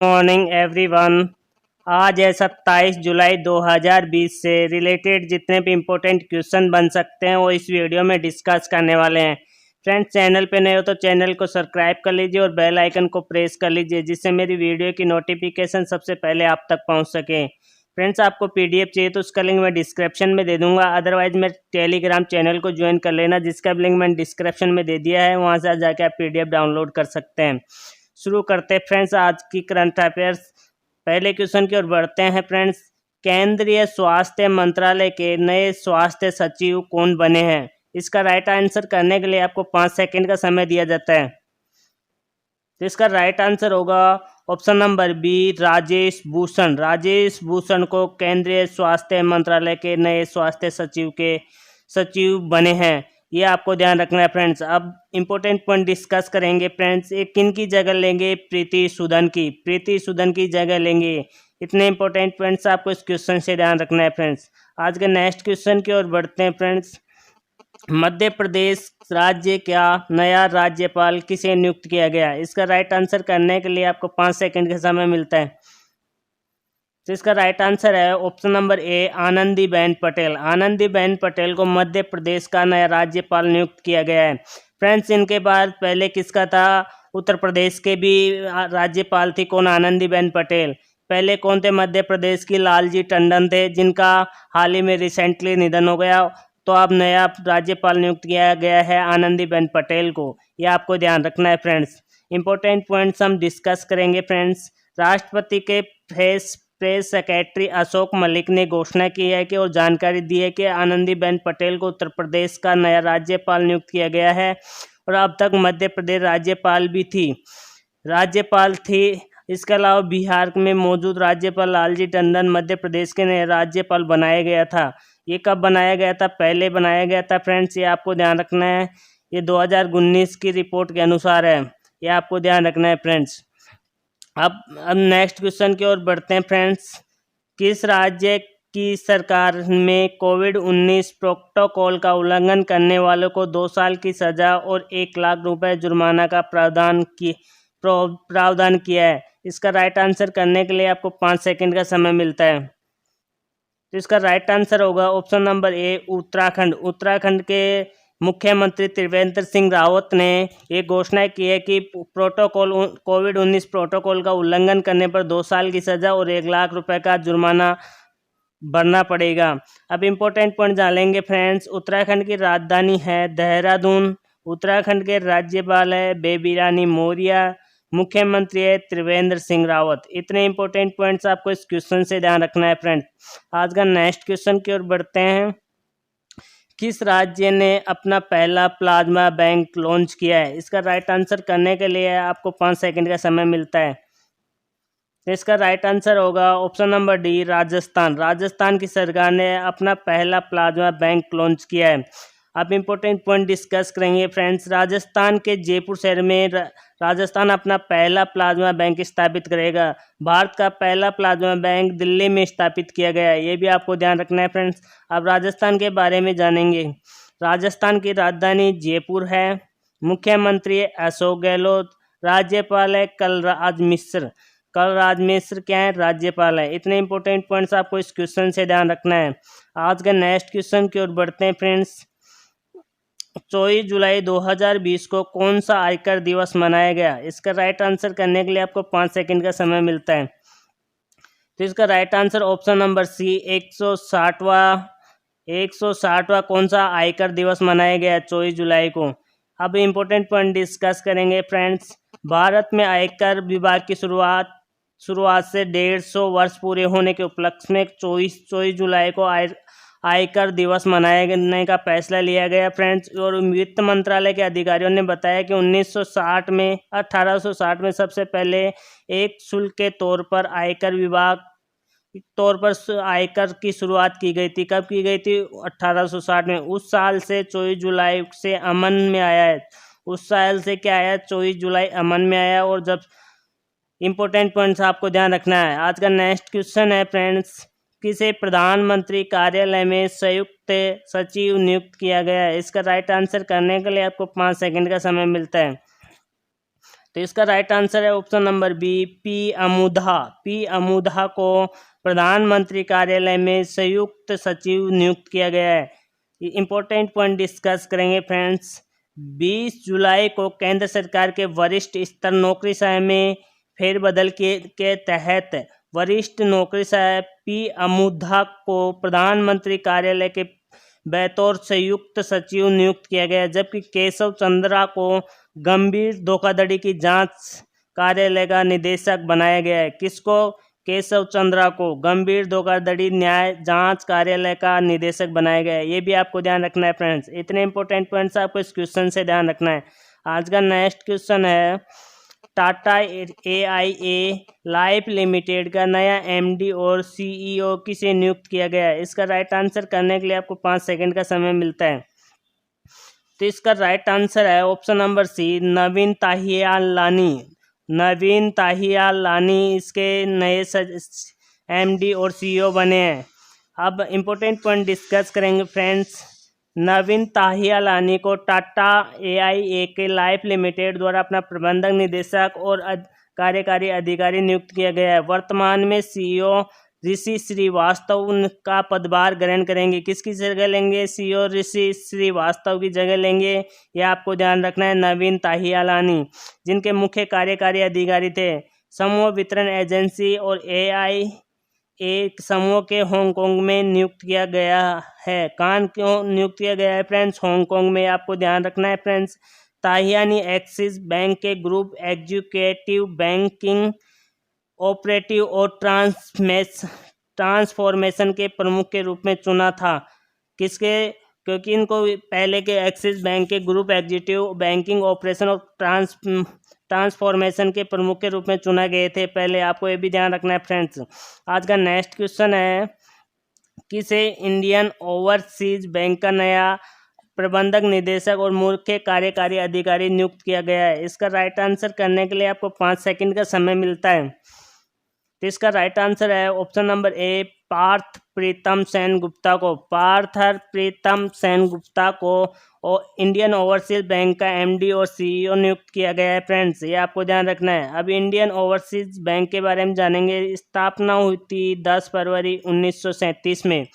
Morning everyone. आज है 27 जुलाई 2020 से रिलेटेड जितने भी इम्पोर्टेंट क्वेश्चन बन सकते हैं वो इस वीडियो में डिस्कस करने वाले हैं। फ्रेंड्स, चैनल पे नए हो तो चैनल को सब्सक्राइब कर लीजिए और बेल आइकन को प्रेस कर लीजिए जिससे मेरी वीडियो की नोटिफिकेशन सबसे पहले आप तक पहुंच सके। फ्रेंड्स, आपको पीडीएफ चाहिए तो उसका लिंक मैं डिस्क्रिप्शन में दे दूंगा, अदरवाइज मेरे टेलीग्राम चैनल को ज्वाइन कर लेना जिसका भी लिंक मैंने डिस्क्रिप्शन में दे दिया है। वहाँ से जाके आप पीडीएफ डाउनलोड कर सकते हैं। शुरू करते हैं फ्रेंड्स आज की करंट अफेयर्स। पहले क्वेश्चन की ओर बढ़ते हैं फ्रेंड्स। केंद्रीय स्वास्थ्य मंत्रालय के नए स्वास्थ्य सचिव कौन बने हैं? इसका राइट आंसर करने के लिए आपको 5 सेकंड का समय दिया जाता है। तो इसका राइट आंसर होगा option number B, Rajesh Bhushan. Rajesh Bhushan को केंद्रीय स्वास्थ्य मंत्रालय के नए स्वास्थ्य सचिव बने हैं। ये आपको ध्यान रखना है फ्रेंड्स। अब इंपॉर्टेंट पॉइंट डिस्कस करेंगे फ्रेंड्स। एक किन की जगह लेंगे? प्रीति सूदन की जगह लेंगे। इतने इंपॉर्टेंट पॉइंट्स आपको इस क्वेश्चन से ध्यान रखना है फ्रेंड्स। आज के नेक्स्ट क्वेश्चन की ओर बढ़ते हैं फ्रेंड्स। मध्य प्रदेश राज्य का नया राज्यपाल किसे नियुक्त किया गया? इसका राइट आंसर करने के लिए आपको 5 सेकंड का समय मिलता है। तो इसका राइट आंसर है option number A, Anandiben Patel. Anandiben Patel को मध्य प्रदेश का नया राज्यपाल नियुक्त किया गया है। फ्रेंड्स, इनके बाद पहले किसका था? उत्तर प्रदेश के भी राज्यपाल थी। कौन? आनंदीबेन पटेल। पहले कौन थे मध्य प्रदेश की? लालजी टंडन थे, जिनका हाल ही में रिसेंटली निधन हो गया। तो अब नया राज्यपाल नियुक्त किया गया है आनंदीबेन पटेल को। यह आपको ध्यान रखना है फ्रेंड्स। इंपॉर्टेंट पॉइंट्स हम डिस्कस करेंगे फ्रेंड्स। राष्ट्रपति के प्रेस सेक्रेटरी अशोक मलिक ने घोषणा की है कि और जानकारी दी है कि आनंदीबेन पटेल को उत्तर प्रदेश का नया राज्यपाल नियुक्त किया गया है। और अब तक मध्य प्रदेश राज्यपाल थी। इसके अलावा बिहार में मौजूद राज्यपाल लालजी टंडन मध्य प्रदेश के नए राज्यपाल बनाया गया था। ये कब बनाया गया था? पहले बनाया गया था फ्रेंड्स। ये आपको ध्यान रखना है। ये 2019 की रिपोर्ट के अनुसार है। ये आपको ध्यान रखना है फ्रेंड्स। अब नेक्स्ट क्वेश्चन की ओर बढ़ते हैं फ्रेंड्स। किस राज्य की सरकार में कोविड-19 प्रोटोकॉल का उल्लंघन करने वालों को 2 साल की सजा और 1 लाख रुपए जुर्माना का प्रावधान किया है? इसका राइट आंसर करने के लिए आपको 5 सेकंड का समय मिलता है। तो इसका राइट आंसर होगा option number A, Uttarakhand. Uttarakhand के मुख्यमंत्री त्रिवेंद्र सिंह रावत ने ये घोषणा की है कि कोविड-19 प्रोटोकॉल का उल्लंघन करने पर 2 साल की सजा और 1 लाख रुपए का जुर्माना भरना पड़ेगा। अब इम्पोर्टेंट पॉइंट जानेंगे फ्रेंड्स। उत्तराखंड की राजधानी है देहरादून। उत्तराखंड के राज्यपाल है बेबी रानी मौर्य। मुख्यमंत्री है त्रिवेंद्र सिंह रावत। इतने इंपॉर्टेंट पॉइंट्स आपको इस क्वेश्चन से ध्यान रखना है फ्रेंड्स। आज का नेक्स्ट क्वेश्चन की ओर बढ़ते हैं। किस राज्य ने अपना पहला प्लाज्मा बैंक लॉन्च किया है? इसका राइट आंसर करने के लिए आपको 5 सेकंड का समय मिलता है। तो इसका राइट आंसर होगा option number D, Rajasthan. Rajasthan की सरकार ने अपना पहला प्लाज्मा बैंक लॉन्च किया है। अब इम्पोर्टेंट पॉइंट डिस्कस करेंगे फ्रेंड्स। राजस्थान के जयपुर शहर में राजस्थान अपना पहला प्लाज्मा बैंक स्थापित करेगा। भारत का पहला प्लाज्मा बैंक दिल्ली में स्थापित किया गया है। ये भी आपको ध्यान रखना है फ्रेंड्स। अब राजस्थान के बारे में जानेंगे। राजस्थान की राजधानी जयपुर है। मुख्यमंत्री अशोक गहलोत। राज्यपाल है कलराज मिश्र। कलराज मिश्र क्या है? राज्यपाल है। इतने इंपॉर्टेंट पॉइंट्स आपको इस क्वेश्चन से ध्यान रखना है। आज का नेक्स्ट क्वेश्चन की ओर बढ़ते हैं फ्रेंड्स। 24 जुलाई 2020 को कौन सा आयकर दिवस मनाया गया? इसका राइट आंसर करने के लिए आपको 5 सेकंड का समय मिलता है। तो इसका right answer option number C, 160वां कौन सा आयकर दिवस मनाया गया 24 जुलाई को? अब इम्पोर्टेंट पॉइंट डिस्कस करेंगे फ्रेंड्स। भारत में आयकर विभाग की शुरुआत से 150 वर्ष पूरे होने के उपलक्ष्य में 24 जुलाई को आयकर दिवस मनाने का फैसला लिया गया फ्रेंड्स। और वित्त मंत्रालय के अधिकारियों ने बताया कि 1860 में सबसे पहले एक शुल्क के तौर पर आयकर की शुरुआत की गई थी। कब की गई थी? 1860 में। उस साल से 24 जुलाई से अमल में आया है। उस साल से क्या आया? 24 जुलाई अमल में आया। और जब इंपॉर्टेंट पॉइंट्स आपको ध्यान रखना है। आज का नेक्स्ट क्वेश्चन है फ्रेंड्स। किसे प्रधानमंत्री कार्यालय में संयुक्त सचिव नियुक्त किया गया है? इसका राइट आंसर करने के लिए आपको 5 सेकंड का समय मिलता है। तो इसका राइट आंसर है option number B, P Amudha. P Amudha को प्रधानमंत्री कार्यालय में संयुक्त सचिव नियुक्त किया गया है। इंपॉर्टेंट पॉइंट डिस्कस करेंगे फ्रेंड्स। 20 जुलाई को केंद्र सरकार के वरिष्ठ स्तर नौकरी सहायक में फेरबदल के तहत वरिष्ठ नौकरी सहायक पी अमुधा को प्रधानमंत्री कार्यालय के बतौर संयुक्त सचिव नियुक्त किया गया, जबकि केशव चंद्रा को गंभीर धोखाधड़ी की जांच कार्यालय का निदेशक बनाया गया है। किसको? केशव चंद्रा को गंभीर धोखाधड़ी न्याय जांच कार्यालय का निदेशक बनाया गया है। ये भी आपको ध्यान रखना है फ्रेंड्स। इतने इंपॉर्टेंट पॉइंट्स आपको इस क्वेश्चन से ध्यान रखना है। आज का नेक्स्ट क्वेश्चन है, टाटा AIA लाइफ लिमिटेड का नया MD और CEO किसे नियुक्त किया गया है? इसका राइट आंसर करने के लिए आपको 5 सेकंड का समय मिलता है। तो इसका राइट आंसर है ऑप्शन नंबर सी, नवीन ताहियालानी। नवीन ताहियालानी इसके नए MD और CEO बने हैं। अब इम्पोर्टेंट पॉइंट डिस्कस करेंगे फ्रेंड्स। नवीन ताहियालानी को टाटा AIA के लाइफ लिमिटेड द्वारा अपना प्रबंधक निदेशक और कार्यकारी अधिकारी नियुक्त किया गया है। वर्तमान में CEO ऋषि श्रीवास्तव का पदभार ग्रहण करेंगे। किसकी जगह लेंगे? CEO ऋषि श्रीवास्तव की जगह लेंगे। यह आपको ध्यान रखना है। नवीन ताहियालानी, जिनके मुख्य कार्यकारी अधिकारी थे समूह वितरण एजेंसी और AIA समूह के हांगकांग में नियुक्त किया गया है। कहाँ क्यों नियुक्त किया गया है फ्रेंड्स? हांगकांग में। आपको ध्यान रखना है फ्रेंड्स। ताहियानी एक्सिस बैंक के ग्रुप एग्जीक्यूटिव बैंकिंग ऑपरेटिव और ट्रांसफॉर्मेशन के प्रमुख के रूप में चुना था। किसके? क्योंकि इनको पहले के एक्सिस बैंक के ग्रुप एग्जीक्यूटिव बैंकिंग ऑपरेशन और ट्रांसफॉर्मेशन के प्रमुख के रूप में चुना गए थे पहले। आपको ये भी ध्यान रखना है फ्रेंड्स। आज का नेक्स्ट क्वेश्चन है, किसे इंडियन ओवरसीज बैंक का नया प्रबंधक निदेशक और मुख्य कार्यकारी अधिकारी नियुक्त किया गया है? इसका राइट आंसर करने के लिए आपको 5 सेकंड का समय मिलता है। तो इसका राइट आंसर है ऑप्शन नंबर ए, पार्थ प्रीतम सेन गुप्ता को। पार्थ प्रीतम सेन गुप्ता को और इंडियन ओवरसीज बैंक का MD और CEO नियुक्त किया गया है फ्रेंड्स। ये आपको ध्यान रखना है। अब इंडियन ओवरसीज बैंक के बारे में जानेंगे। स्थापना हुई थी 10 फरवरी 1937 में।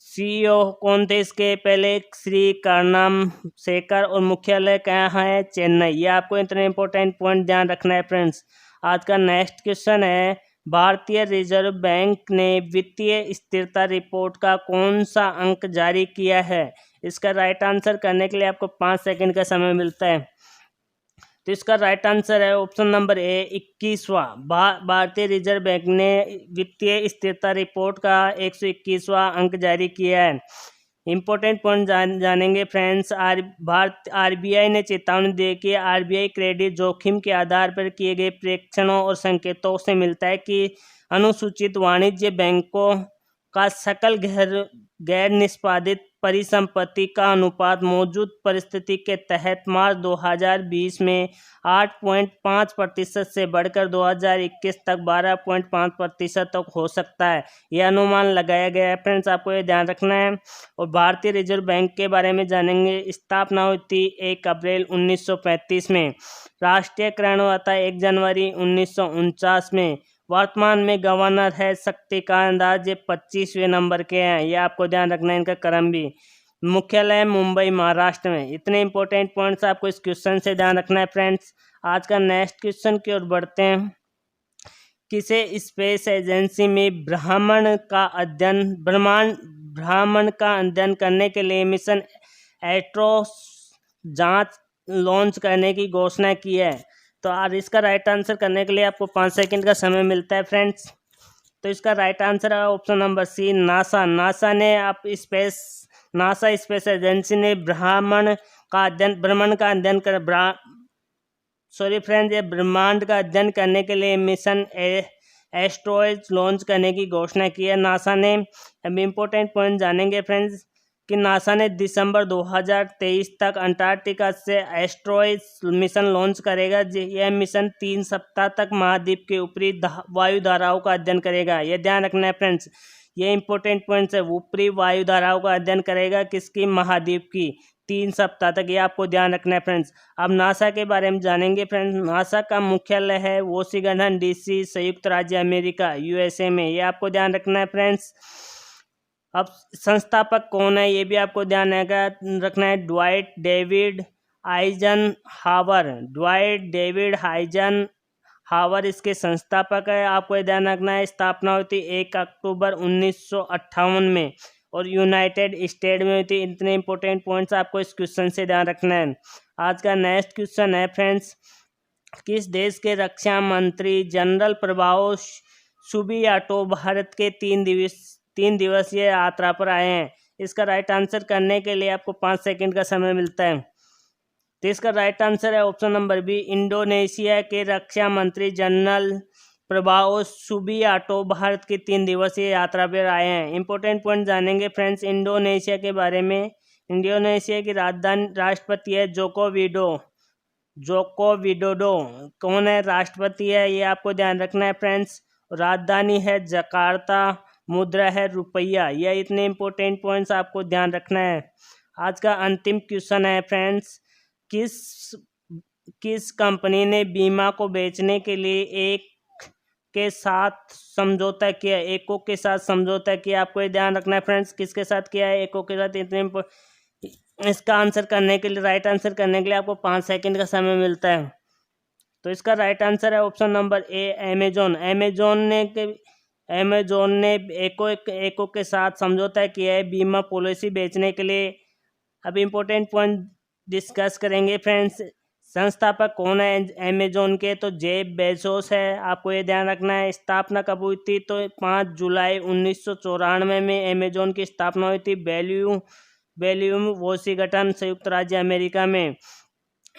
CEO कौन थे इसके? पहले श्री कर्णम शेखर और मुख्यालय कहाँ है? चेन्नई। ये आपको इतने इंपॉर्टेंट पॉइंट ध्यान रखना है फ्रेंड्स। आज का नेक्स्ट क्वेश्चन है, भारतीय रिजर्व बैंक ने वित्तीय स्थिरता रिपोर्ट का कौन सा अंक जारी किया है? इसका राइट आंसर करने के लिए आपको 5 सेकंड का समय मिलता है। तो इसका राइट आंसर है ऑप्शन नंबर ए, 21वां। भारतीय रिजर्व बैंक ने वित्तीय स्थिरता रिपोर्ट का 121वां अंक जारी किया है। इंपॉर्टेंट पॉइंट जानेंगे फ्रेंड्स। RBI ने चेतावनी दी कि RBI क्रेडिट जोखिम के आधार पर किए गए प्रेक्षणों और संकेतों से मिलता है कि अनुसूचित वाणिज्य बैंकों का सकल गैर निष्पादित परिसंपत्ति का अनुपात मौजूद परिस्थिति के तहत मार्च 2020 में 8.5% से बढ़कर 2021 तक 12.5% तक हो सकता है। यह अनुमान लगाया गया है फ्रेंड्स। आपको ये ध्यान रखना है। और भारतीय रिजर्व बैंक के बारे में जानेंगे। स्थापना हुई थी 1 अप्रैल 1935 में। राष्ट्रीयकरण हुआ था 1 जनवरी 1949 में। वर्तमान में गवर्नर है शक्तिकांत दास, ये 25वें नंबर के हैं। ये आपको ध्यान रखना है। इनका क्रम भी। मुख्यालय मुंबई महाराष्ट्र में। इतने इंपॉर्टेंट पॉइंट्स आपको इस क्वेश्चन से ध्यान रखना है फ्रेंड्स। आज का नेक्स्ट क्वेश्चन की ओर बढ़ते हैं। किसे स्पेस एजेंसी में ब्रह्मांड का अध्ययन करने के लिए मिशन एस्ट्रोस जांच लॉन्च करने की घोषणा की है? तो आज इसका राइट आंसर करने के लिए आपको 5 सेकंड का समय मिलता है फ्रेंड्स। तो इसका राइट आंसर है option number C, NASA. NASA space agency ने ब्रह्मांड का अध्ययन करने के लिए मिशन एस्ट्रोस लॉन्च करने की घोषणा की है नासा ने। अब इम्पोर्टेंट पॉइंट जानेंगे फ्रेंड्स कि नासा ने दिसंबर 2023 तक अंटार्कटिका से एस्ट्रोस मिशन लॉन्च करेगा। यह मिशन 3 सप्ताह तक महाद्वीप के ऊपरी वायु धाराओं का अध्ययन करेगा। यह ध्यान रखना है फ्रेंड्स। ये इंपॉर्टेंट पॉइंट्स है। ऊपरी वायु धाराओं का अध्ययन करेगा किसकी? महाद्वीप की। 3 सप्ताह तक, ये आपको ध्यान रखना है फ्रेंड्स। अब नासा के बारे में जानेंगे फ्रेंड्स। नासा का मुख्यालय है वॉशिंगटन DC, संयुक्त राज्य अमेरिका USA में, ये आपको ध्यान रखना है फ्रेंड्स। अब संस्थापक कौन है ये भी आपको ध्यान रखना है, Dwight David Eisenhower. Dwight David Eisenhower इसके संस्थापक है, आपको ये ध्यान रखना है। स्थापना हुई थी 1 अक्टूबर 1958 में और यूनाइटेड स्टेट में हुई थी। इतने इंपॉर्टेंट पॉइंट्स आपको इस क्वेश्चन से ध्यान रखना है। आज का नेक्स्ट क्वेश्चन है फ्रेंड्स, किस देश के रक्षा मंत्री जनरल प्रभाओ सुबियाटो भारत के 3 दिवसीय यात्रा पर आए हैं? इसका राइट आंसर करने के लिए आपको 5 सेकंड का समय मिलता है। तो इसका राइट आंसर है ऑप्शन नंबर बी, इंडोनेशिया के रक्षा मंत्री जनरल प्रभाओ सुबियाटो भारत की 3 दिवसीय यात्रा पर आए हैं। इंपॉर्टेंट पॉइंट जानेंगे फ्रेंड्स इंडोनेशिया के बारे में। इंडोनेशिया की राजधानी राष्ट्रपति है जोको विडोडो। कौन है राष्ट्रपति है ये आपको ध्यान रखना है फ्रेंड्स। राजधानी है जकार्ता, मुद्रा है रुपया। यह इतने इंपॉर्टेंट पॉइंट्स आपको ध्यान रखना है। आज का अंतिम क्वेश्चन है फ्रेंड्स, किस कंपनी ने बीमा को बेचने के लिए एको के साथ समझौता किया? आपको ये ध्यान रखना है फ्रेंड्स, किसके साथ किया है? एको के साथ। इतने इसका आंसर करने के लिए, राइट आंसर करने के लिए आपको 5 सेकंड का समय मिलता है। तो इसका राइट आंसर है option number A, Amazon. Amazon ने एको के साथ समझौता किया है बीमा पॉलिसी बेचने के लिए। अब इम्पोर्टेंट पॉइंट डिस्कस करेंगे फ्रेंड्स। संस्थापक कौन है अमेजोन के? तो जेफ बेजोस है, आपको ये ध्यान रखना है। स्थापना कब हुई थी? तो 5 जुलाई 1994 में अमेजोन की स्थापना हुई थी बेल्यूम वॉशिंगटन, संयुक्त राज्य अमेरिका में।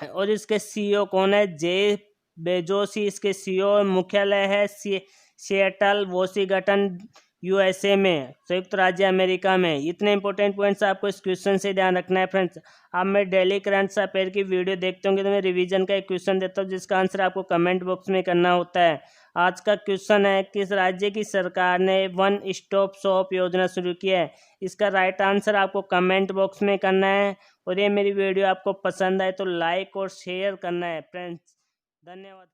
और इसके CEO कौन है? जेफ बेजोस ही इसके CEO। मुख्यालय है सिएटल, वॉशिंगटन USA में, संयुक्त राज्य अमेरिका में। इतने इंपॉर्टेंट पॉइंट्स आपको इस क्वेश्चन से ध्यान रखना है फ्रेंड्स। अब मैं डेली करंट अफेयर की वीडियो देखते होंगे तो मैं रिवीजन का एक क्वेश्चन देता हूँ जिसका आंसर आपको कमेंट बॉक्स में करना होता है। आज का क्वेश्चन है, किस राज्य की सरकार ने वन स्टॉप शॉप योजना शुरू की है? इसका राइट आंसर आपको कमेंट बॉक्स में करना है। और ये मेरी वीडियो आपको पसंद आए तो लाइक और शेयर करना है फ्रेंड्स। धन्यवाद।